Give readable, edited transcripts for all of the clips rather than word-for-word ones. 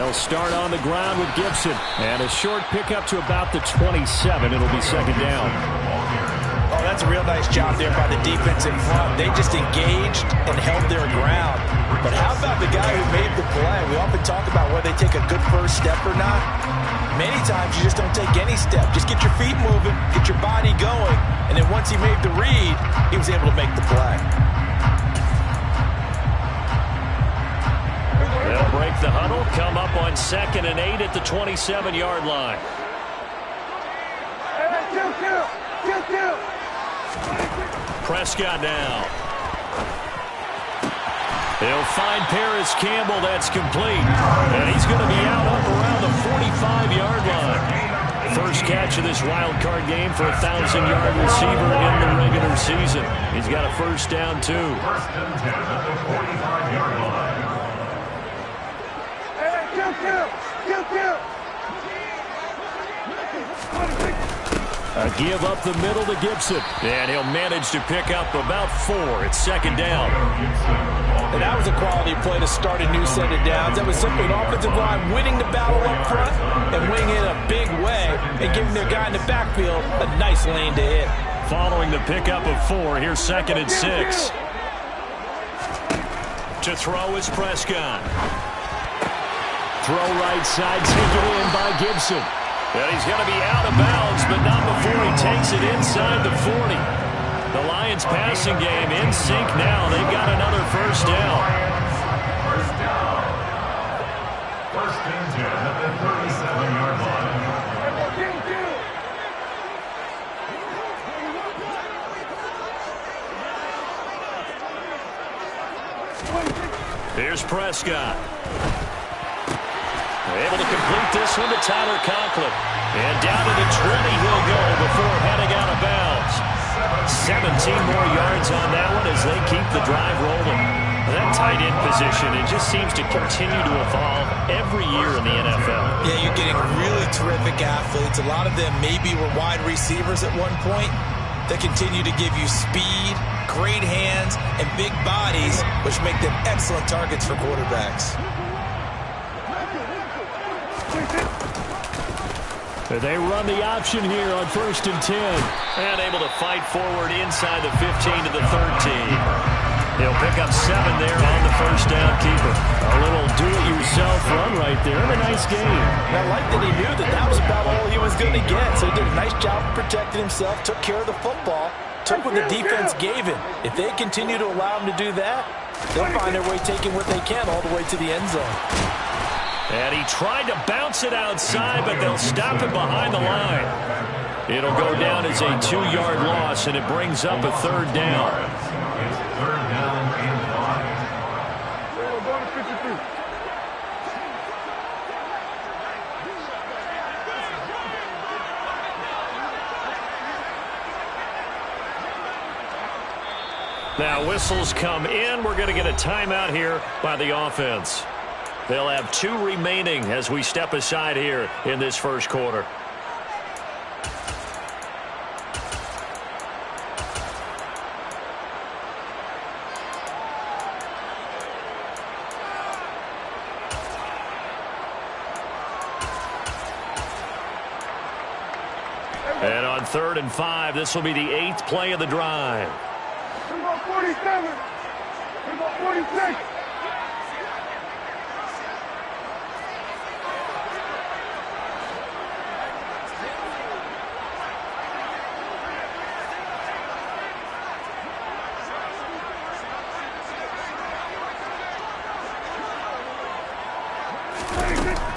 They'll start on the ground with Gibson. And a short pickup to about the 27. It'll be second down. Oh, that's a real nice job there by the defense in front. They just engaged and held their ground. But how about the guy who made the play? We often talk about whether they take a good first step or not. Many times you just don't take any step. Just get your feet moving, get your body going, and then once he made the read, he was able to make the play. They'll break the huddle, come up on 2nd and 8 at the 27-yard line. Prescott now. They'll find Paris Campbell. That's complete. And he's going to be out up around the 45-yard line. First catch of this wild card game for a 1,000-yard receiver in the regular season. He's got a first down, too. First and 10 at the 45-yard line. A give up the middle to Gibson. And he'll manage to pick up about 4. It's second down. And that was a quality play to start a new set of downs. That was simply an offensive line winning the battle up front and winning it a big way and giving their guy in the backfield a nice lane to hit. Following the pickup of 4, here's second and 6. To throw is Prescott. Throw right side, taken in by Gibson. And he's going to be out of bounds, but not before he takes it inside the 40. The Lions passing game in sync now. They've got another first down. First down. First and 10 at the 37-yard line. Here's Prescott. Able to complete this one to Tyler Conklin. And down to the 20 he'll go before heading out of bounds. 17 more yards on that one as they keep the drive rolling. That tight end position, it just seems to continue to evolve every year in the NFL. Yeah, you're getting really terrific athletes. A lot of them maybe were wide receivers at one point. They continue to give you speed, great hands, and big bodies, which make them excellent targets for quarterbacks. They run the option here on 1st and 10. And able to fight forward inside the 15 to the 13. He'll pick up 7 there on the first down keeper. A little do-it-yourself run right there and a nice game. And I like that he knew that that was about all he was going to get. So he did a nice job of protecting himself, took care of the football, took what the defense gave him. If they continue to allow him to do that, they'll find their way taking what they can all the way to the end zone. And he tried to bounce it outside, but they'll stop it behind the line. It'll go down as a 2-yard loss, and it brings up a 3rd down. It's 3rd down and 5. Now whistles come in. We're going to get a timeout here by the offense. They'll have 2 remaining as we step aside here in this first quarter. And on 3rd and 5, this will be the 8th play of the drive. 47. 46.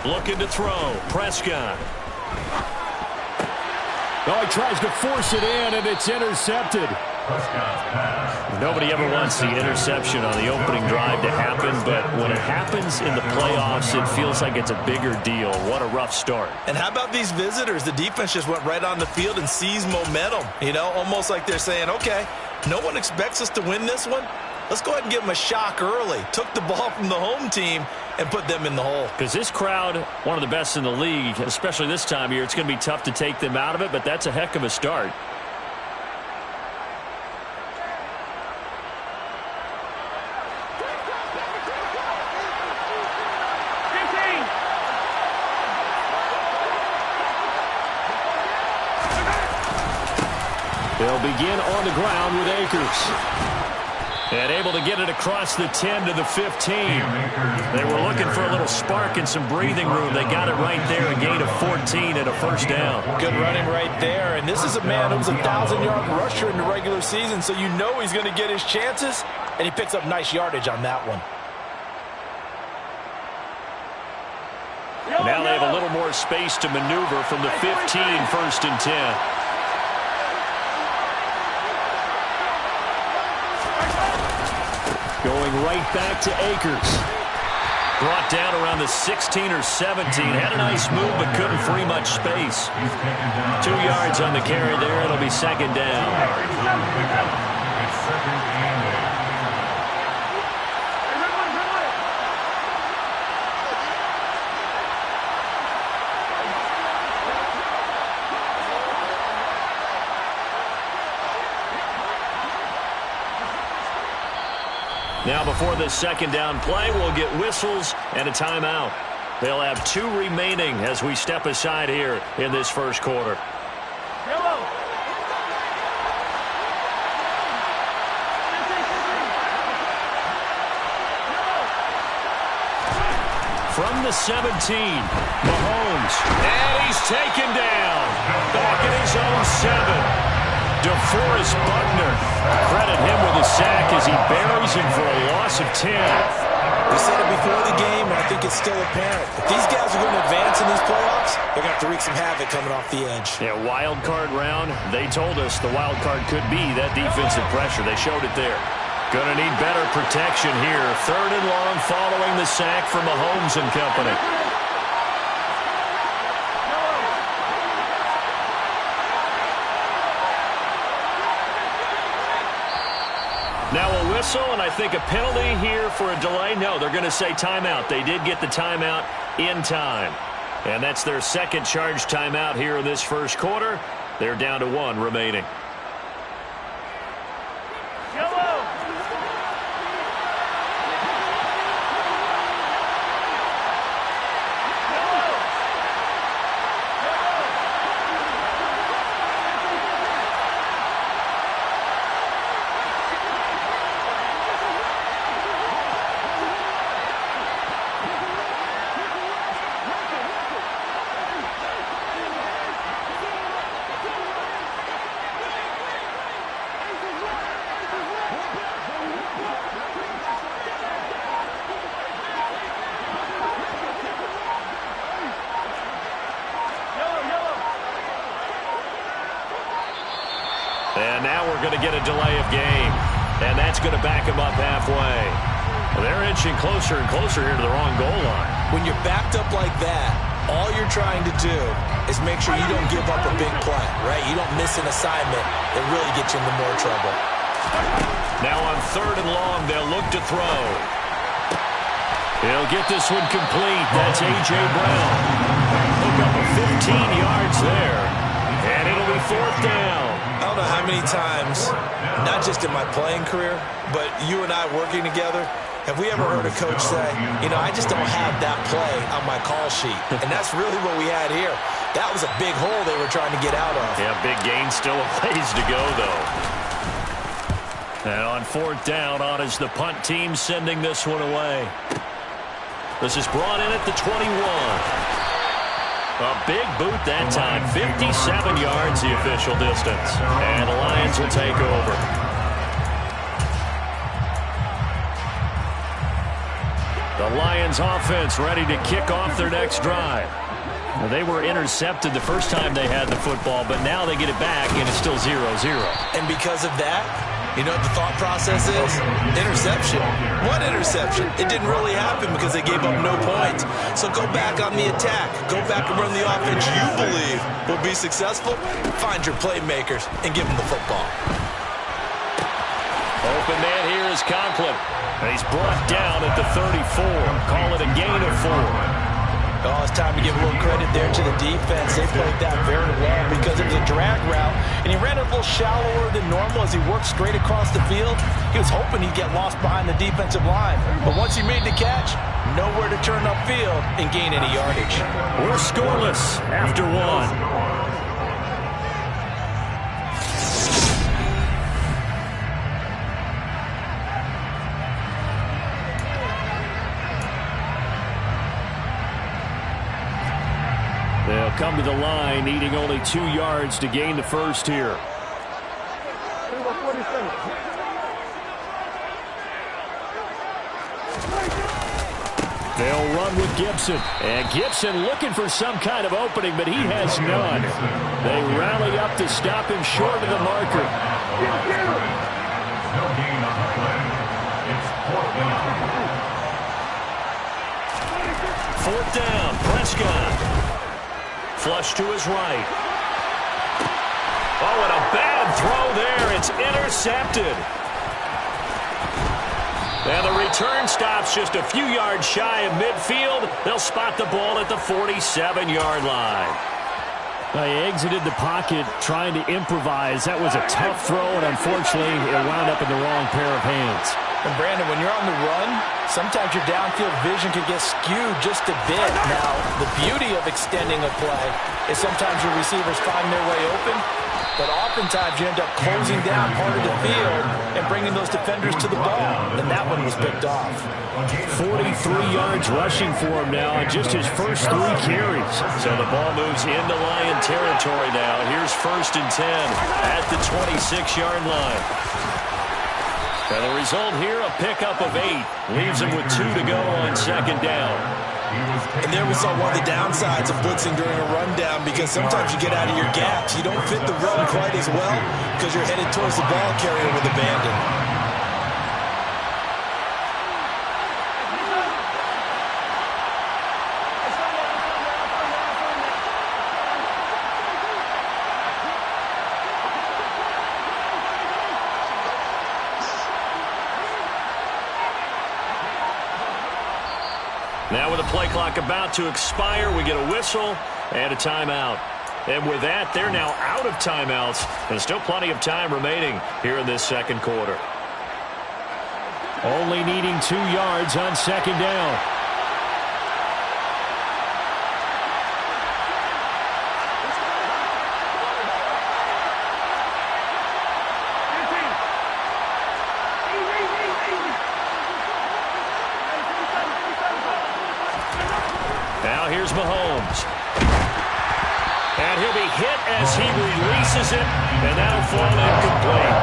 Looking to throw. Prescott. Oh, he tries to force it in, and it's intercepted. Nobody ever wants the interception on the opening drive to happen, but when it happens in the playoffs, it feels like it's a bigger deal. What a rough start. And how about these visitors? The defense just went right on the field and seized momentum. You know, almost like they're saying, okay, no one expects us to win this one. Let's go ahead and give them a shock early. Took the ball from the home team and put them in the hole. Because this crowd, one of the best in the league, especially this time of year, it's going to be tough to take them out of it, but that's a heck of a start. They'll begin on the ground with Akers. And able to get it across the 10 to the 15. They were looking for a little spark and some breathing room. They got it right there, a gain of 14 and a first down. Good running right there. And this is a man who's a 1,000-yard rusher in the regular season, so you know he's going to get his chances, and he picks up nice yardage on that one. Now they have a little more space to maneuver from the 15, 1st and 10. Going right back to Akers. Brought down around the 16 or 17. Had a nice move, but couldn't free much space. 2 yards on the carry there. It'll be second down. Now before this second down play, we'll get whistles and a timeout. They'll have 2 remaining as we step aside here in this first quarter. From the 17, Mahomes, and he's taken down. Back at his own 7. DeForest Buckner. Credit him with a sack as he buries him for a loss of 10. We said it before the game, and I think it's still apparent. If these guys are going to advance in these playoffs, they're going to have to wreak some havoc coming off the edge. Yeah, wild card round. They told us the wild card could be that defensive pressure. They showed it there. Going to need better protection here. 3rd and long following the sack from Mahomes and company. Now a whistle, and I think a penalty here for a delay. No, they're going to say timeout. They did get the timeout in time. And that's their second charge timeout here in this first quarter. They're down to 1 remaining. And now we're going to get a delay of game. And that's going to back them up halfway. Well, they're inching closer and closer here to the wrong goal line. When you're backed up like that, all you're trying to do is make sure you don't give up a big play, right? You don't miss an assignment that really gets you into more trouble. Now on 3rd and long, they'll look to throw. He'll get this one complete. That's A.J. Brown. Hook up a 15 yards there. And it'll be 4th down. I don't know how many times, not just in my playing career, but you and I working together, have we ever heard a coach say, you know, I just don't have that play on my call sheet. And that's really what we had here. That was a big hole they were trying to get out of. Yeah, big gain, still a ways to go, though. And on 4th down, on is the punt team sending this one away. This is brought in at the 21. A big boot that time. 57 yards the official distance. And the Lions will take over. The Lions offense ready to kick off their next drive. Well, they were intercepted the first time they had the football, but now they get it back, and it's still 0-0. And because of that, you know what the thought process is? Interception. What interception? It didn't really happen because they gave up no points. So go back on the attack. Go back and run the offense you believe will be successful. Find your playmakers and give them the football. Open man here is Conklin. And he's brought down at the 34. Call it a gain of 4. Oh, it's time to give a little credit there to the defense. They played that very well because it was a drag route, and he ran it a little shallower than normal as he worked straight across the field. He was hoping he'd get lost behind the defensive line, but once he made the catch, nowhere to turn upfield and gain any yardage. We're scoreless after 1. They'll come to the line, needing only 2 yards to gain the first here. They'll run with Gibson. And Gibson looking for some kind of opening, but he has none. They rally up to stop him short of the marker. No gain on the play. It's 4th down. 4th down, Prescott. Flush to his right. Oh, and a bad throw there. It's intercepted. And the return stops just a few yards shy of midfield. They'll spot the ball at the 47-yard line. He exited the pocket trying to improvise. That was a tough throw, and unfortunately, it wound up in the wrong pair of hands. And Brandon, when you're on the run, sometimes your downfield vision can get skewed just a bit. Now, the beauty of extending a play is sometimes your receivers find their way open, but oftentimes you end up closing down part of the field and bringing those defenders to the ball. And that one was picked off. 43 yards rushing for him now on just his first 3 carries. So the ball moves into Lion territory now. Here's 1st and 10 at the 26-yard line. And the result here, a pickup of 8. Leaves him with 2 to go on 2nd down. And there we saw one of the downsides of blitzing during a rundown, because sometimes you get out of your gaps. You don't fit the run quite as well because you're headed towards the ball carrier with abandon. Now with the play clock about to expire, we get a whistle and a timeout. And with that, they're now out of timeouts. And still plenty of time remaining here in this 2nd quarter. Only needing 2 yards on 2nd down. Now here's Mahomes. And he'll be hit as he releases it, and that'll fall incomplete.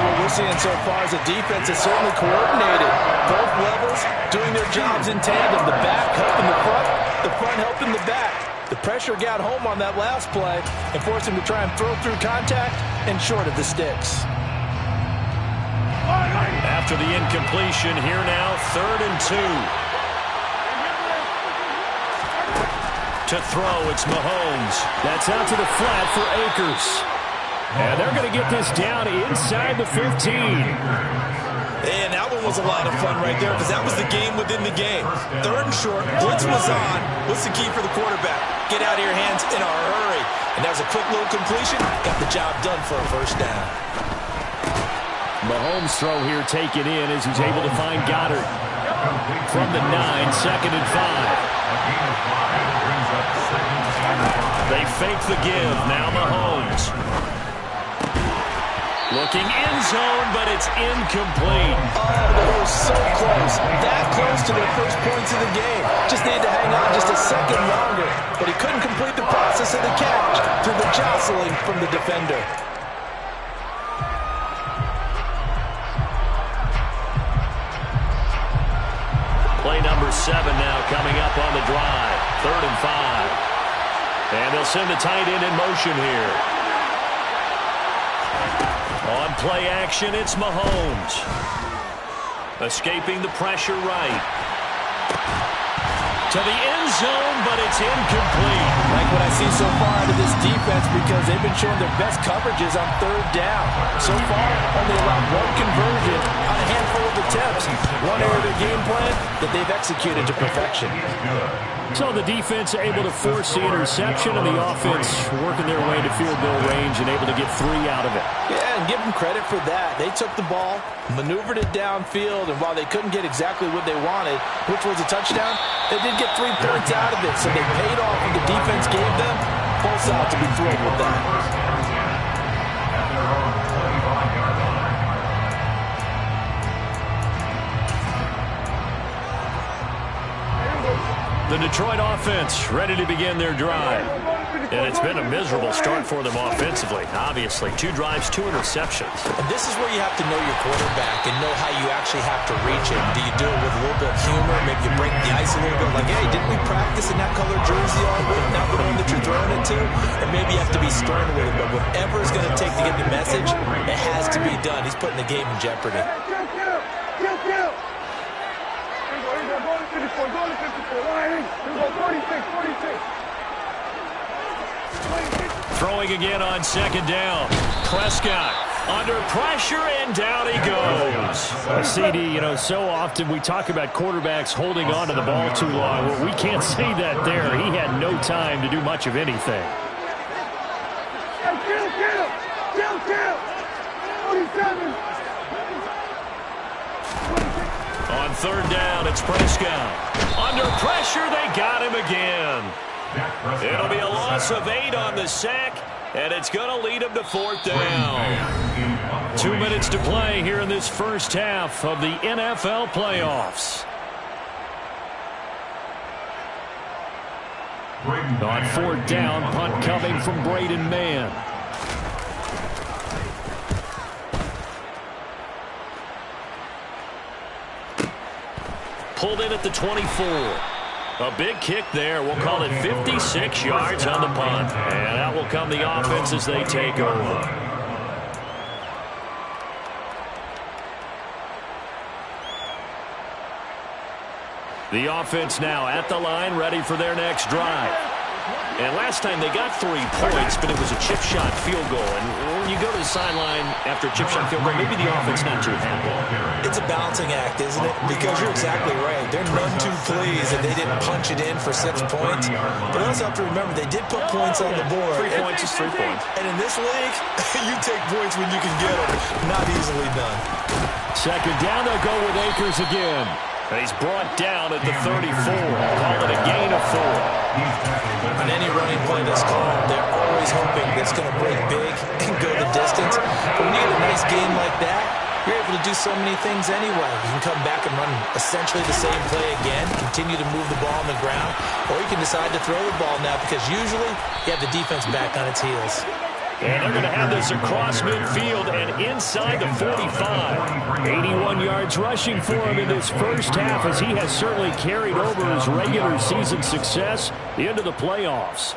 What we're seeing so far is a defense that's certainly coordinated. Both levels doing their jobs in tandem. The back helping the front helping the back. The pressure got home on that last play and forced him to try and throw through contact and short of the sticks. After the incompletion, here now, 3rd and 2. To throw, it's Mahomes. That's out to the flat for Akers. And they're going to get this down inside the 15. And that one was a lot of fun right there, because that was the game within the game. 3rd and short, blitz was on. What's the key for the quarterback? Get out of your hands in a hurry. And that was a quick little completion. Got the job done for a 1st down. Mahomes' throw here taken in as he's able to find Goddard. From the 9, 2nd and 5. They fake the give. Now Mahomes. Looking end zone, but it's incomplete. Oh, they were so close. That close to their first points of the game. Just needed to hang on just a second longer. But he couldn't complete the process of the catch through the jostling from the defender. Play number 7 now coming up on the drive. 3rd and 5. And they'll send the tight end in motion here. On play action, it's Mahomes. Escaping the pressure right. To the end zone, but it's incomplete. Like what I see so far out of this defense, because they've been showing their best coverages on 3rd down. So far, only allowed 1 conversion on a handful of attempts. One area of their game plan that they've executed to perfection. So the defense able to force the interception, and the offense working their way to field goal range and able to get 3 out of it. Yeah, and give them credit for that. They took the ball, maneuvered it downfield, and while they couldn't get exactly what they wanted, which was a touchdown, they did get 3 points out of it. So they paid off what the defense gave them. Both out to be thrilled with that. At their own 25-yard line. The Detroit offense ready to begin their drive. And it's been a miserable start for them offensively. Obviously, 2 drives, 2 interceptions. And this is where you have to know your quarterback and know how you actually have to reach it. Do you do it with a little bit of humor? Maybe you break the ice a little bit. Like, hey, didn't we practice in that color jersey all week? Not the one that you're throwing it to? Or maybe you have to be stern with it. But whatever it's going to take to get the message, it has to be done. He's putting the game in jeopardy. Throwing again on second down. Prescott under pressure, and down he goes. CD, so often we talk about quarterbacks holding on to the ball too long. Well, we can't see that there. He had no time to do much of anything. On third down, it's Prescott. Under pressure, they got him again. It'll be a loss of 8 on the sack, and it's going to lead him to 4th down. 2 minutes to play here in this first half of the NFL playoffs. On 4th down, punt coming from Braden Mann. Pulled in at the 24. A big kick there. We'll call it 56 yards on the punt. And out will come the offense as they take over. The offense now at the line, ready for their next drive. And last time they got 3 points, but it was a chip shot field goal. And when you go to the sideline after a chip shot field goal, maybe the offense not too happy. It's a balancing act, isn't it? Because you're exactly right. They're none too pleased that they didn't punch it in for 6 points. But you also have to remember they did put points on the board. 3 points is 3 points. And in this league, you take points when you can get them. Not easily done. Second down, they'll go with Akers again. And he's brought down at the 34. Call it a gain of 4. On any running play that's called, they're always hoping that's going to break big and go the distance. But when you get a nice game like that, you're able to do so many things anyway. You can come back and run essentially the same play again, continue to move the ball on the ground, or you can decide to throw the ball now because usually you have the defense back on its heels. And they're going to have this across midfield and inside the 45. 81 yards rushing for him in this first half as he has certainly carried over his regular season success into the playoffs.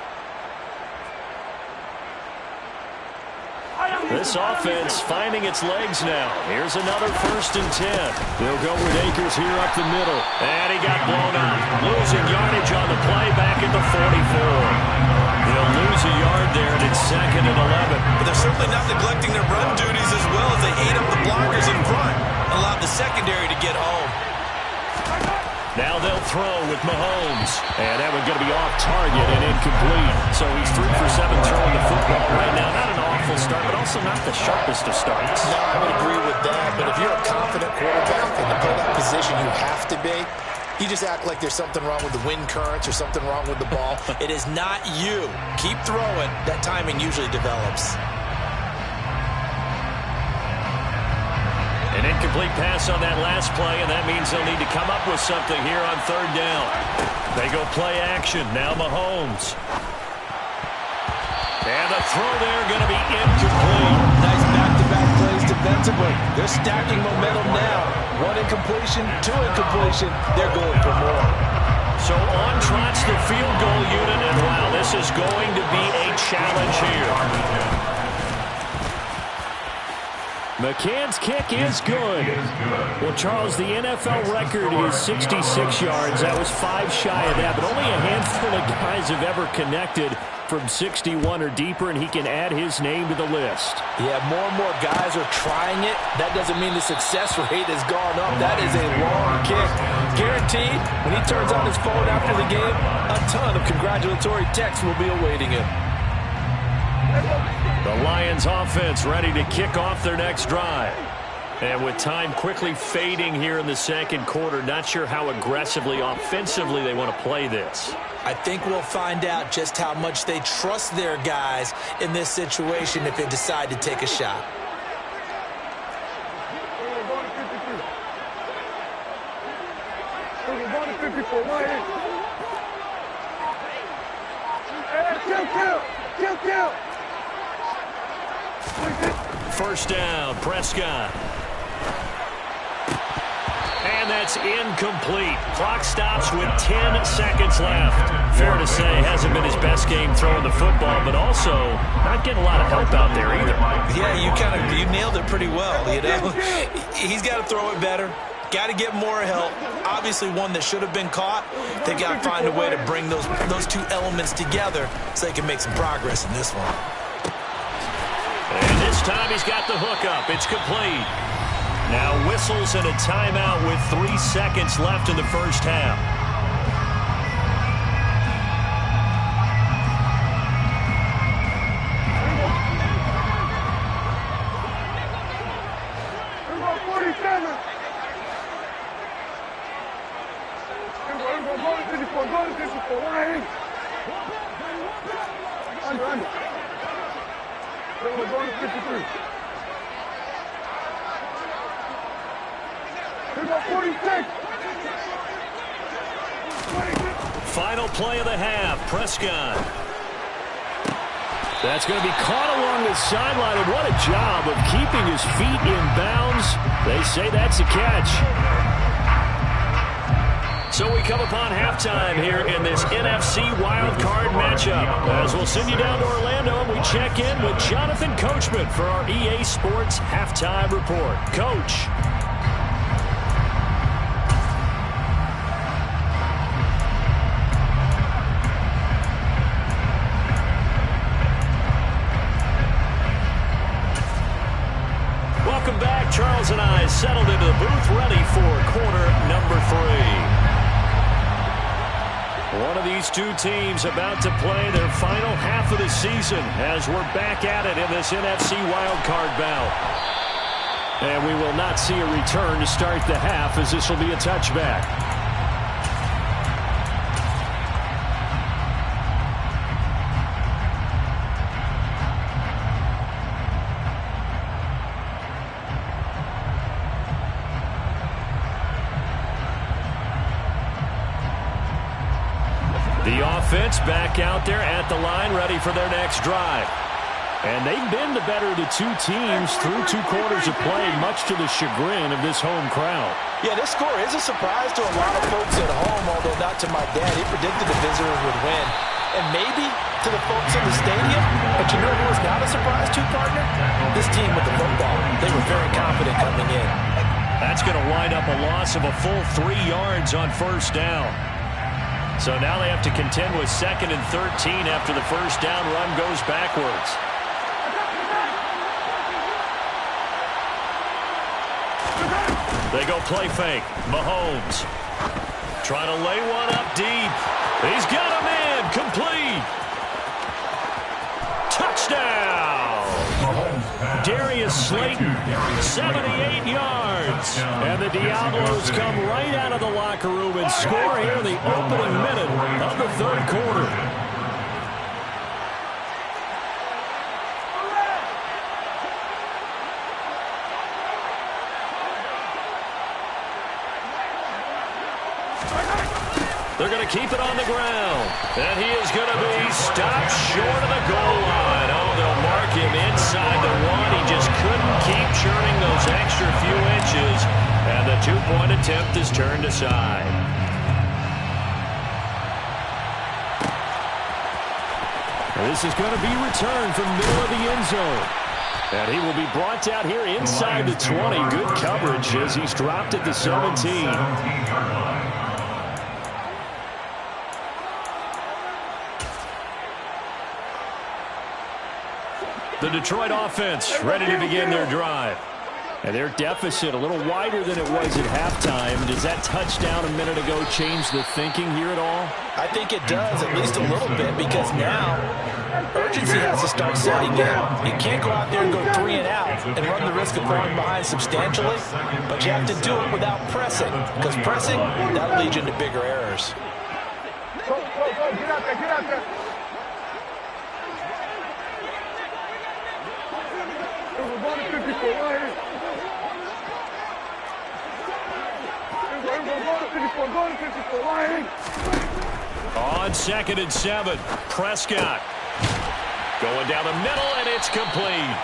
This offense finding its legs now. Here's another 1st and 10. They'll go with Akers here up the middle. And he got blown up. Losing yardage on the play back at the 44. They'll lose a yard there, and it's 2nd and 11. But they're certainly not neglecting their run duties as well as they ate up the blockers in front. Allowed the secondary to get home. Now they'll throw with Mahomes. And that one's going to be off target and incomplete. So he's 3 for 7 throwing the football right now. Not an awful start, but also not the sharpest of starts. No, I would agree with that. But if you're a confident quarterback and to play that position, you have to be. You just act like there's something wrong with the wind currents or something wrong with the ball. It is not you. Keep throwing. That timing usually develops. An incomplete pass on that last play, and that means they'll need to come up with something here on 3rd down. They go play action. Now Mahomes. And the throw there going to be incomplete. Nice back-to-back plays defensively. They're stacking momentum now. 1 incompletion, 2 incompletion. They're going for more. So on trots the field goal unit, and wow, this is going to be a challenge here. McCann's kick is good. Well, Charles, the NFL record is 66 yards. That was 5 shy of that, but only a handful of guys have ever connected from 61 or deeper, and he can add his name to the list. Yeah, more and more guys are trying it. That doesn't mean the success rate has gone up. That is a long kick. Guaranteed, when he turns on his phone after the game, a ton of congratulatory texts will be awaiting him. The Lions offense ready to kick off their next drive. And with time quickly fading here in the 2nd quarter, not sure how aggressively, offensively they want to play this. I think we'll find out just how much they trust their guys in this situation if they decide to take a shot. Kill. First down, Prescott. And that's incomplete. Clock stops with 10 seconds left. Fair to say, hasn't been his best game throwing the football, but also not getting a lot of help out there either. Yeah, you nailed it pretty well, you know. He's got to throw it better. Got to get more help. Obviously one that should have been caught. They got to find a way to bring those two elements together so they can make some progress in this one. And this time he's got the hook up. It's complete. Now whistles and a timeout with 3 seconds left in the first half. Final play of the half, Prescott. That's going to be caught along the sideline, and what a job of keeping his feet in bounds. They say that's a catch. So we come upon halftime here in this NFC wildcard matchup. As we'll send you down to Orlando, and we check in with Jonathan Coachman for our EA Sports Halftime Report. Coach. Welcome back. Charles and I settled into the booth, ready for quarter number 3. One of these two teams about to play their final half of the season as we're back at it in this NFC wildcard bout. And we will not see a return to start the half, as this will be a touchback. The offense back out there at the line, ready for their next drive. And they've been the better of the two teams through 2 quarters of play, much to the chagrin of this home crowd. Yeah, this score is a surprise to a lot of folks at home, although not to my dad. He predicted the visitors would win. And maybe to the folks in the stadium, but you know who was not a surprise to, partner? This team with the football. They were very confident coming in. That's going to wind up a loss of a full 3 yards on first down. So now they have to contend with 2nd and 13 after the first down run goes backwards. They go play fake. Mahomes trying to lay one up deep. He's got him in. Complete. Touchdown. Darius Slayton, 78 yards. And the Diablos come right out of the locker room and score here in the opening minute of the 3rd quarter. They're going to keep it on the ground. And he is going to be stopped short of the goal line. Oh, they'll mark him inside the 1. He just couldn't keep churning those extra few inches. And the 2-point attempt is turned aside. This is going to be returned from middle of the end zone. And he will be brought down here inside the 20. Good coverage as he's dropped at the 17. The Detroit offense ready to begin their drive. And their deficit a little wider than it was at halftime. Does that touchdown a minute ago change the thinking here at all? I think it does, at least a little bit, because now urgency has to start setting in. You can't go out there and go 3 and out and run the risk of falling behind substantially, but you have to do it without pressing, because pressing, that'll lead you into bigger errors. Go, get out there. On 2nd and 7, Prescott Going down the middle, and it's complete.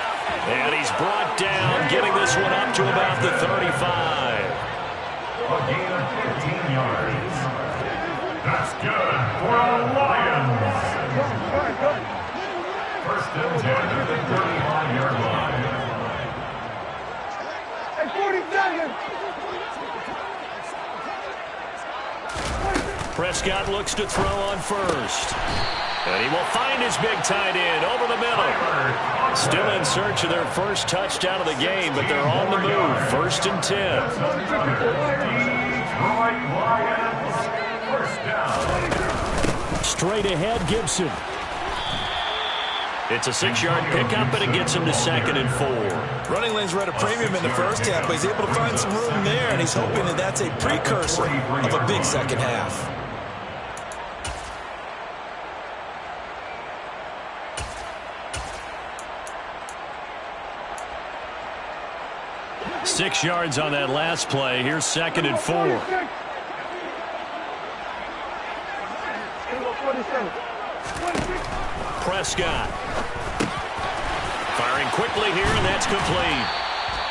And he's brought down, getting this one up to about the 35. A gain of 15 yards. That's good for the Lions. First and 10 at the 35-yard line. Hey, 40 seconds. Prescott looks to throw on first. And he will find his big tight end over the middle. Still in search of their first touchdown of the game, but they're on the move. First and 10. Straight ahead, Gibson. It's a 6-yard pickup, and it gets him to 2nd and 4. Running lanes were at a premium in the first half, but he's able to find some room there, and he's hoping that that's a precursor of a big second half. Six yards on that last play. Here's 2nd and 4. Prescott. Firing quickly here, and that's complete.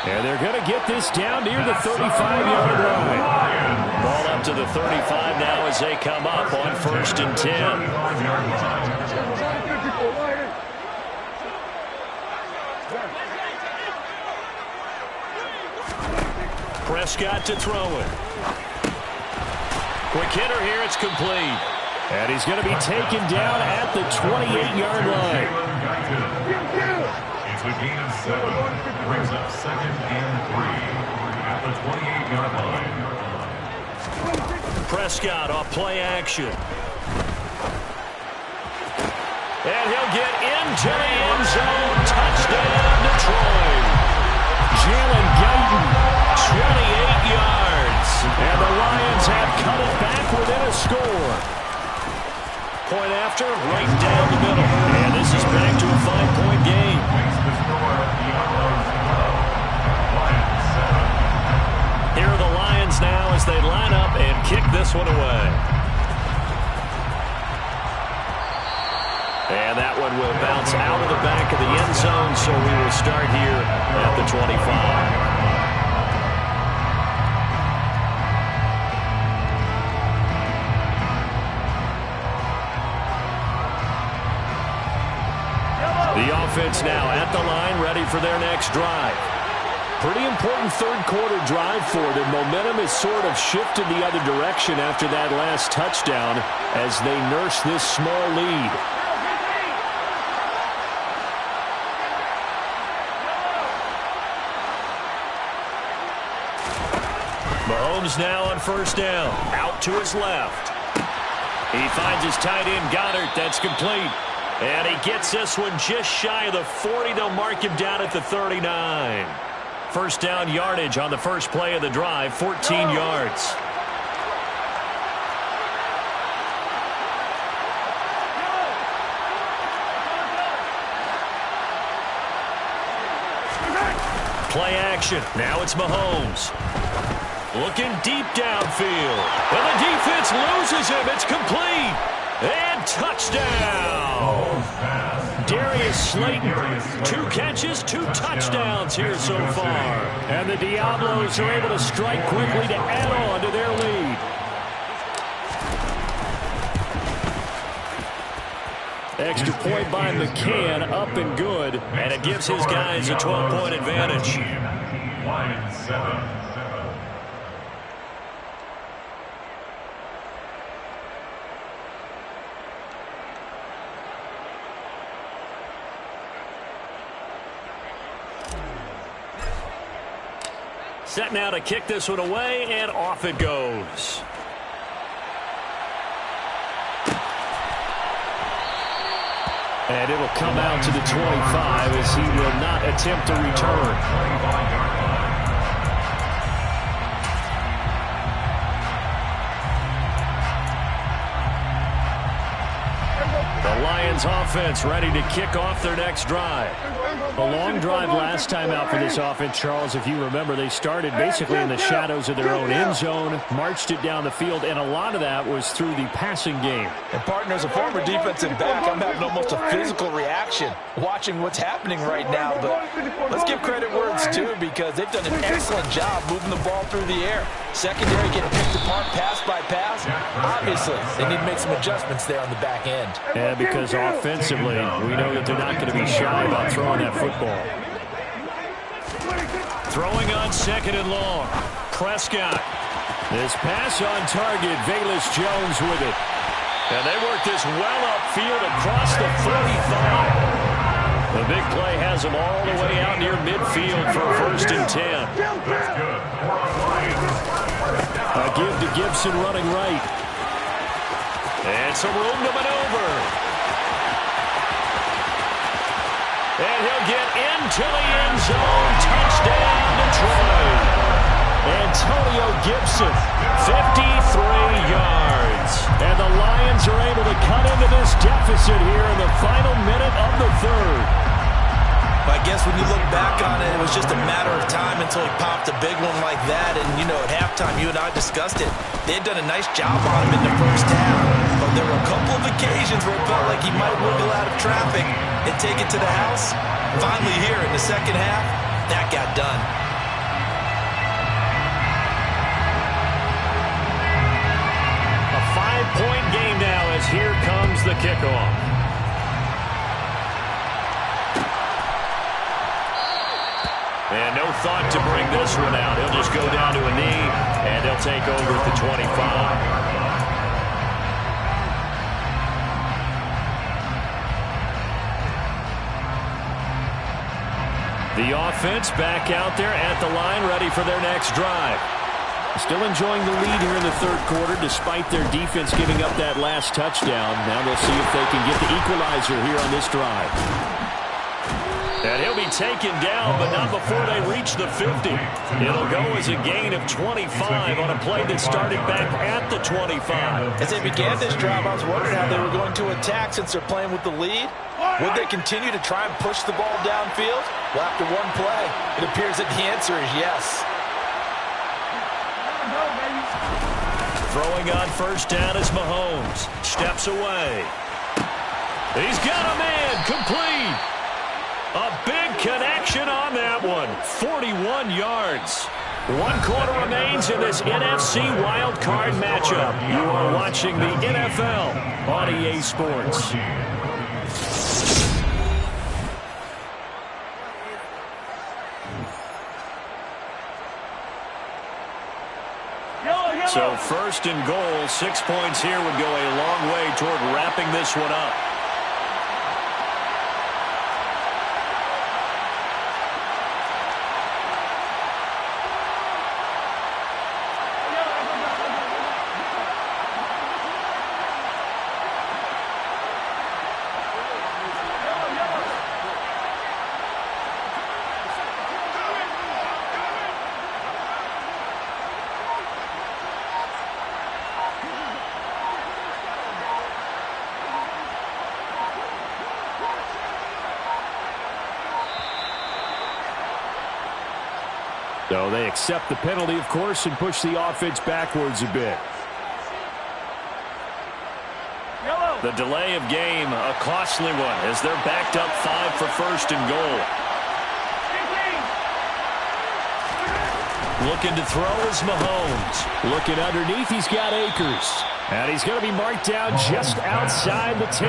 And they're going to get this down near the 35-yard line. Ball up to the 35 now as they come up on 1st and 10. Prescott to throw it. Quick hitter here, it's complete. And he's going to be taken down at the 28-yard line. It's a gain of 7. Brings up 2nd and 3 at the 28-yard line. Prescott off play action. And he'll get into the end zone. Touchdown, Detroit. Jalen Guyton. 28 yards. And the Lions have cut it back within a score. Point after, right down the middle. And this is back to a 5-point game. Here are the Lions now as they line up and kick this one away. And that one will bounce out of the back of the end zone, so we will start here at the 25. The offense now at the line, ready for their next drive. Pretty important third-quarter drive for them. Momentum has sort of shifted the other direction after that last touchdown as they nurse this small lead. Mahomes now on first down. Out to his left. He finds his tight end, Goddard. That's complete. And he gets this one just shy of the 40. They'll mark him down at the 39. First down yardage on the first play of the drive, 14 yards. Play action. Now it's Mahomes. Looking deep downfield. And the defense loses him. It's complete. And touchdown. Darius Slayton, 2 catches, 2 touchdowns here so far. And the Diablos are able to strike quickly to add on to their lead. Extra point by McCann, up and good. And it gives his guys a 12-point advantage. Lions 7. Set now to kick this one away, and off it goes. And it'll come out to the 25 as he will not attempt to return. The Lions Lions offense ready to kick off their next drive. A long drive last time out for this offense, Charles. If you remember, they started basically in the shadows of their own end zone, marched it down the field, and a lot of that was through the passing game. And partner, as a former defensive back, I'm having almost a physical reaction watching what's happening right now. But let's give credit where it's due, because they've done an excellent job moving the ball through the air. Secondary getting picked apart pass by pass. Obviously, they need to make some adjustments there on the back end. Yeah, because offensively, we know that they're not going to be shy about throwing that football. Throwing on 2nd and long. Prescott. This pass on target. Velus Jones with it. And they work this well upfield across the 45. The big play has them all the way out near midfield for 1st and 10. A give to Gibson running right. And some room to maneuver. And he'll get into the end zone. Touchdown, Detroit. Antonio Gibson, 53 yards. And the Lions are able to cut into this deficit here in the final minute of the 3rd. I guess when you look back on it, it was just a matter of time until he popped a big one like that. And, you know, at halftime, you and I discussed it. They had done a nice job on him in the first half. But there were a couple of occasions where it felt like he might wiggle out of traffic and take it to the house. Finally here in the second half, that got done. A 5-point game now as here comes the kickoff. And no thought to bring this one out. He'll just go down to a knee, and they'll take over at the 25. The offense back out there at the line, ready for their next drive. Still enjoying the lead here in the 3rd quarter, despite their defense giving up that last touchdown. Now they'll see if they can get the equalizer here on this drive. And he'll be taken down, but not before they reach the 50. It'll go as a gain of 25 on a play that started back at the 25. As they began this drive, I was wondering how they were going to attack since they're playing with the lead. Would they continue to try and push the ball downfield? Well, after one play, it appears that the answer is yes. Throwing on 1st down is Mahomes. Steps away. He's got a man complete. A big connection on that one. 41 yards. 1 quarter remains in this NFC Wild Card matchup. You are watching the NFL on EA Sports. So 1st and goal, 6 points here would go a long way toward wrapping this one up. So they accept the penalty, of course, and push the offense backwards a bit. The delay of game, a costly one, as they're backed up 5 for 1st and goal. Looking to throw is Mahomes. Looking underneath, he's got Akers. And he's going to be marked down just outside the 10.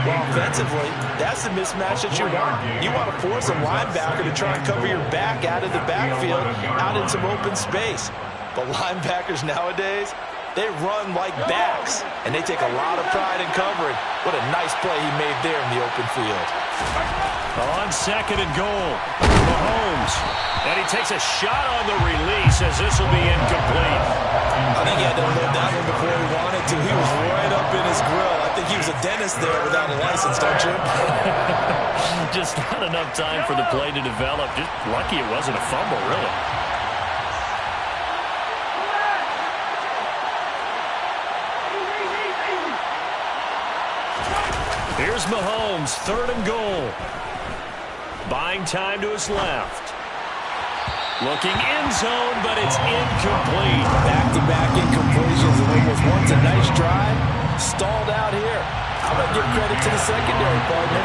Well, offensively, that's the mismatch that you want. You want to force a linebacker to try and cover your back out of the backfield, out in some open space. But linebackers nowadays, they run like backs, and they take a lot of pride in covering. What a nice play he made there in the open field. On 2nd and goal, Mahomes. And he takes a shot on the release as this will be incomplete. I think he had to load that one before he wanted to. He was right up in his grill. I think he was a dentist there without a license, don't you? Just not enough time for the play to develop. Just lucky it wasn't a fumble, really. Here's Mahomes, 3rd and goal. Buying time to his left. Looking end zone, but it's incomplete. Back-to-back incompletions, and what was once a nice drive stalled out here. I'm going to give credit to the secondary, partner.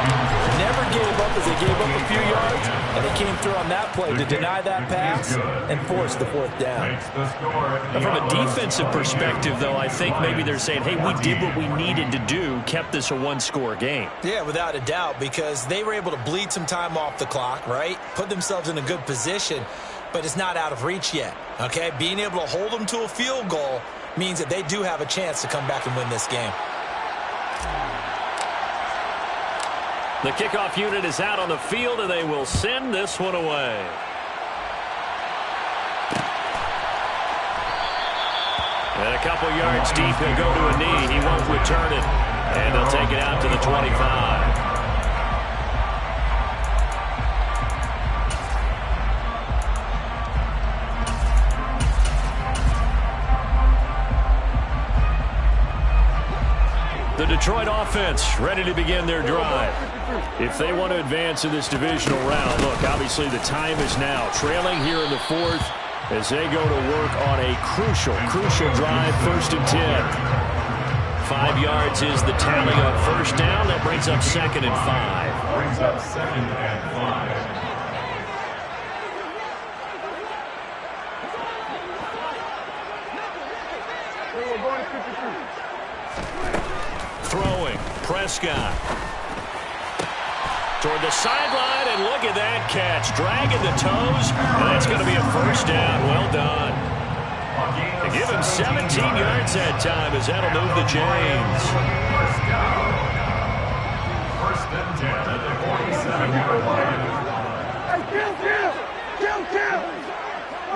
Never gave up as they gave up a few yards, and they came through on that play to deny that pass and force the 4th down. Now, from a defensive perspective, though, I think maybe they're saying, hey, we did what we needed to do, kept this a one-score game. Yeah, without a doubt, because they were able to bleed some time off the clock, right? Put themselves in a good position, but it's not out of reach yet, okay? Being able to hold them to a field goal means that they do have a chance to come back and win this game. The kickoff unit is out on the field, and they will send this one away. And a couple yards deep, he'll go to a knee. He won't return it, and they'll take it out to the 25. The Detroit offense ready to begin their drive. If they want to advance in this divisional round, look, obviously the time is now. Trailing here in the 4th as they go to work on a crucial drive, 1st and 10. 5 yards is the tally on 1st down. That brings up 2nd and 5. Brings up 2nd and 5. Throwing, Prescott. Toward the sideline, and look at that catch. Dragging the toes, and that's going to be a 1st down. Well done. They give him 17 yards that time as that'll move the chains. 1st and 10 at the 47-yard line. Hey, kill!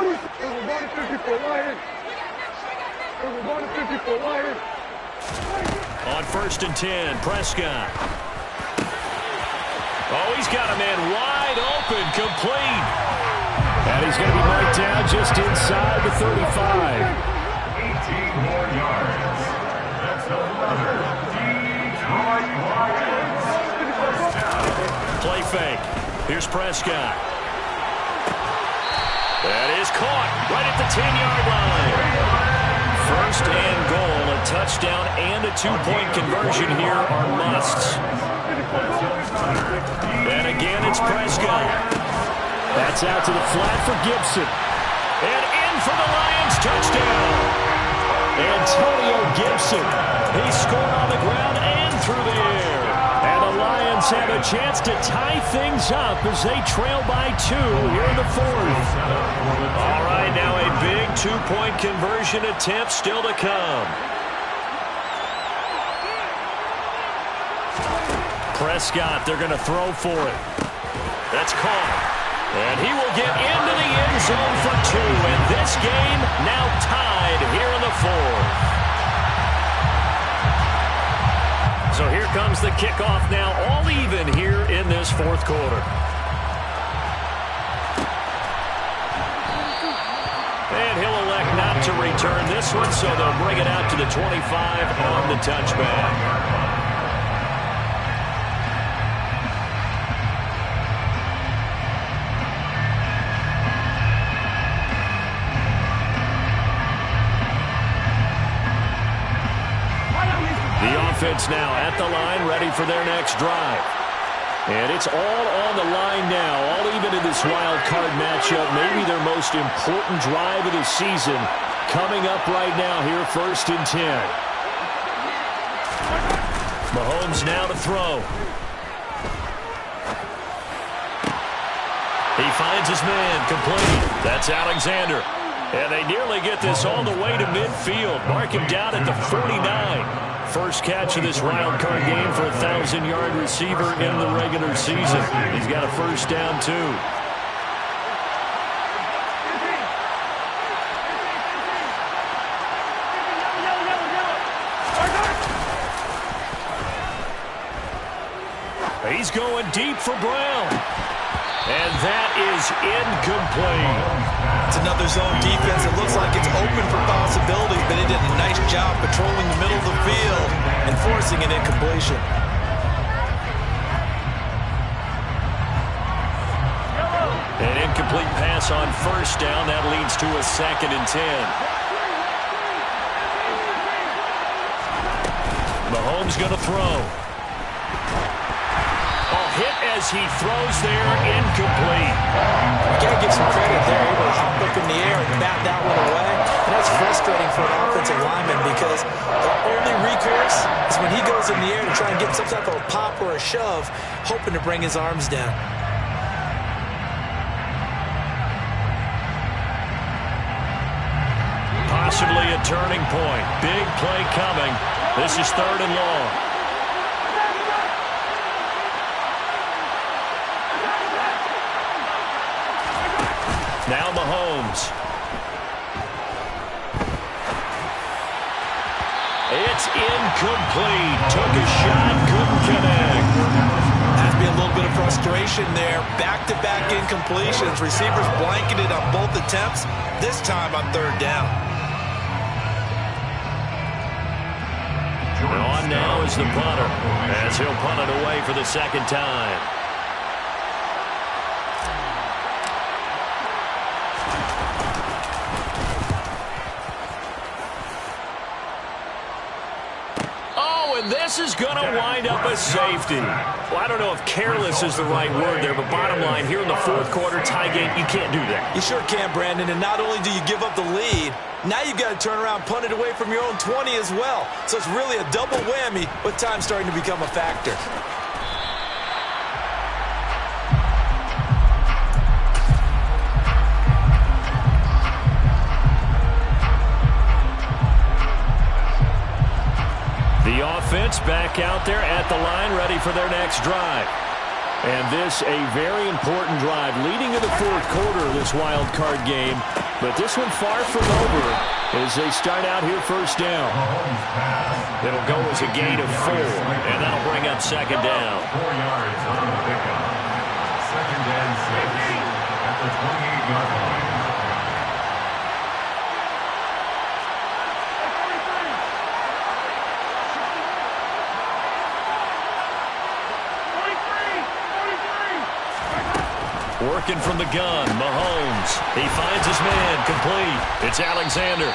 We're going to 50 for Lions. We're going to 50 for Lions. On 1st and 10, Prescott. Oh, he's got a man wide open, complete. And he's going to be marked down just inside the 35. 18 more yards. That's another Detroit Lions. 1st down. Play fake. Here's Prescott. That is caught right at the 10-yard line. 1st and goal. A touchdown and a 2-point conversion here are musts. And again, it's Prescott. That's out to the flat for Gibson. And in for the Lions, touchdown. Antonio Gibson. He scored on the ground and through the air. And the Lions have a chance to tie things up as they trail by 2 here in the 4th. All right, now a big 2-point conversion attempt still to come. Prescott, they're going to throw for it. That's caught. And he will get into the end zone for 2. And this game now tied here in the 4th. So here comes the kickoff now, all even here in this 4th quarter. And he'll elect not to return this one, so they'll bring it out to the 25 on the touchback. Offense now at the line, ready for their next drive. And it's all on the line now, all even in this wild card matchup. Maybe their most important drive of the season coming up right now here, 1st and 10. Mahomes now to throw. He finds his man, complete. That's Alexander. And they nearly get this all the way to midfield. Mark him down at the 49. First catch of this wild card game for a 1,000-yard receiver in the regular season. He's got a 1st down, too. He's going deep for Brown. And that is incomplete. It's another zone defense. It looks like it's open for possibilities, but he did a nice job patrolling the middle of the field and forcing an incompletion. incomplete pass on first down. That leads to a 2nd and 10. Mahomes going to throw. Hit as he throws there, incomplete. You got to give some credit there. Able to hop up in the air and bat that one away. And that's frustrating for an offensive lineman because the only recourse is when he goes in the air to try and get some type of a pop or a shove, hoping to bring his arms down. Possibly a turning point. Big play coming. This is 3rd and long. Now Mahomes. It's incomplete. Took a shot, couldn't connect. Has to be a little bit of frustration there. Back-to-back incompletions. Receivers blanketed on both attempts, this time on 3rd down. On now is the punter, as he'll punt it away for the 2nd time. This is going to wind up a safety. Well, I don't know if careless is the right word there, but bottom line, here in the 4th quarter, tie game, you can't do that. You sure can, Brandon, and not only do you give up the lead, now you've got to turn around, punt it away from your own 20 as well. So it's really a double whammy with time starting to become a factor. Offense back out there at the line, ready for their next drive. And this a very important drive leading to the 4th quarter of this wild card game. But this one far from over as they start out here 1st down. It'll go as a gain of 4, and that'll bring up 2nd down. 4 yards on the pickup. 2nd and 6 at the 28-yard line. Working from the gun, Mahomes. He finds his man, complete. It's Alexander.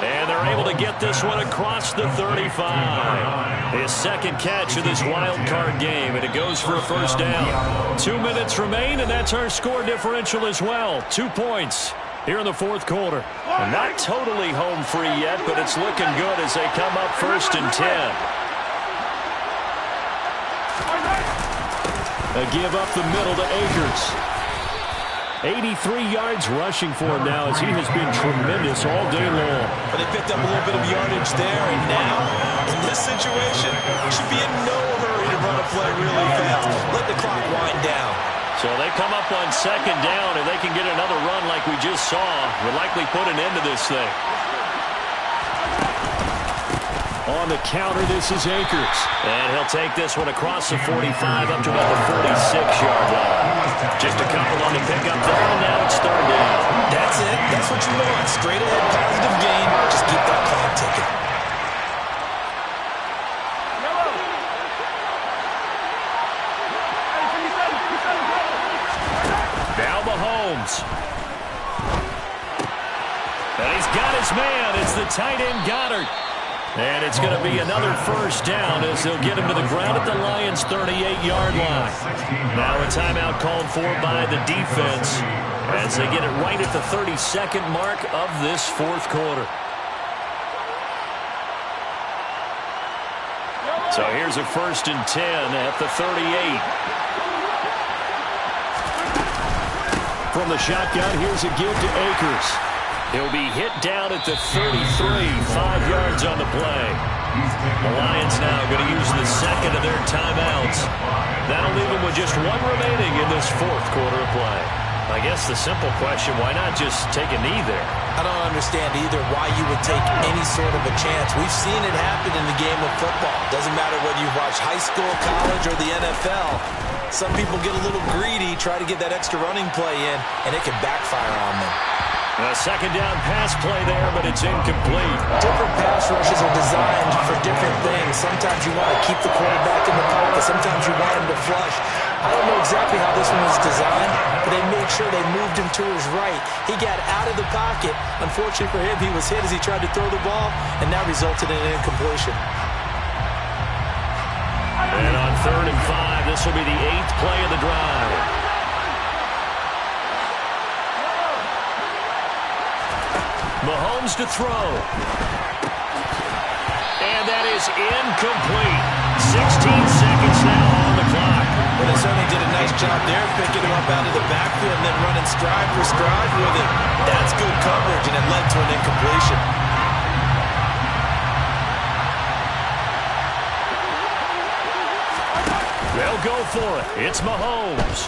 And they're able to get this one across the 35. His 2nd catch of this wild card game, and it goes for a 1st down. 2 minutes remain, and that's our score differential as well. 2 points here in the 4th quarter. And not totally home free yet, but it's looking good as they come up 1st and 10. A give up the middle to Akers. 83 yards rushing for him now as he has been tremendous all day long. But they picked up a little bit of yardage there, and now, in this situation, should be in no hurry to run a play really fast. Let the clock wind down. So they come up on 2nd down, and they can get another run like we just saw. Would likely put an end to this thing. On the counter, this is Akers. And he'll take this one across the 45 up to about the 46-yard line. Just a couple on the pickup there, and now it's 3rd down. That's it. That's what you want. Straight ahead, positive gain. Just keep that clock ticking. Now Mahomes. And he's got his man. It's the tight end Goddard. And it's going to be another 1st down as they'll get him to the ground at the Lions' 38-yard line. Now a timeout called for by the defense as they get it right at the 32nd mark of this 4th quarter. So here's a 1st and 10 at the 38. From the shotgun, here's a give to Akers. He'll be hit down at the 33, 5 yards on the play. The Lions now going to use the 2nd of their timeouts. That'll leave them with just 1 remaining in this 4th quarter of play. I guess the simple question, why not just take a knee there? I don't understand either why you would take any sort of a chance. We've seen it happen in the game of football. Doesn't matter whether you watch high school, college, or the NFL. Some people get a little greedy, try to get that extra running play in, and it can backfire on them. A 2nd down pass play there, but it's incomplete. Different pass rushes are designed for different things. Sometimes you want to keep the quarterback in the pocket. Sometimes you want him to flush. I don't know exactly how this one was designed, but they made sure they moved him to his right. He got out of the pocket. Unfortunately for him, he was hit as he tried to throw the ball, and that resulted in an incompletion. And on 3rd and 5, this will be the 8th play of the drive. Mahomes to throw. And that is incomplete. 16 seconds now on the clock. Well, they certainly did a nice job there, picking him up out of the backfield and then running stride for stride with it. That's good coverage, and it led to an incompletion. They'll go for it. It's Mahomes.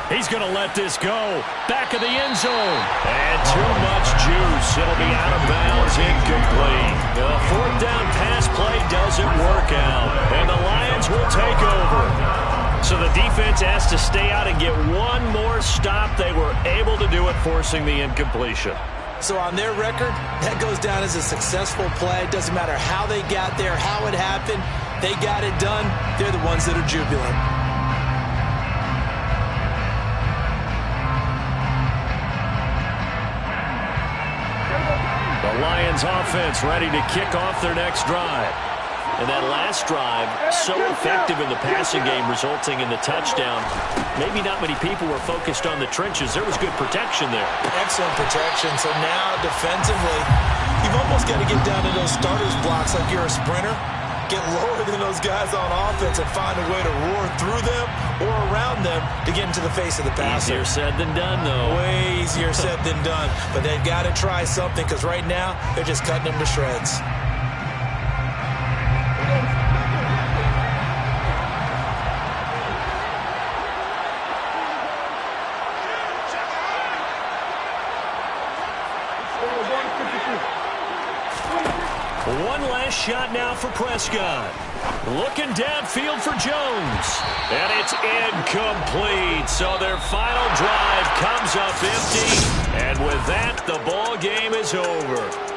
He's going to let this go. Back of the end zone. And too much juice. It'll be out of bounds, incomplete. The 4th down pass play doesn't work out. And the Lions will take over. So the defense has to stay out and get one more stop. They were able to do it, forcing the incompletion. So on their record, that goes down as a successful play. It doesn't matter how they got there, how it happened. They got it done. They're the ones that are jubilant. The Lions offense ready to kick off their next drive. And that last drive, so effective in the passing game, resulting in the touchdown. Maybe not many people were focused on the trenches. There was good protection there. Excellent protection. So now, defensively, you've almost got to get down to those starters blocks like you're a sprinter. Get lower than those guys on offense and find a way to roar through them or around them to get into the face of the passer. Easier said than done, though. Way easier said than done. But they've got to try something because right now, they're just cutting them to shreds. One last shot now for Prescott. Looking downfield for Jones. And it's incomplete. So their final drive comes up empty. And with that, the ball game is over.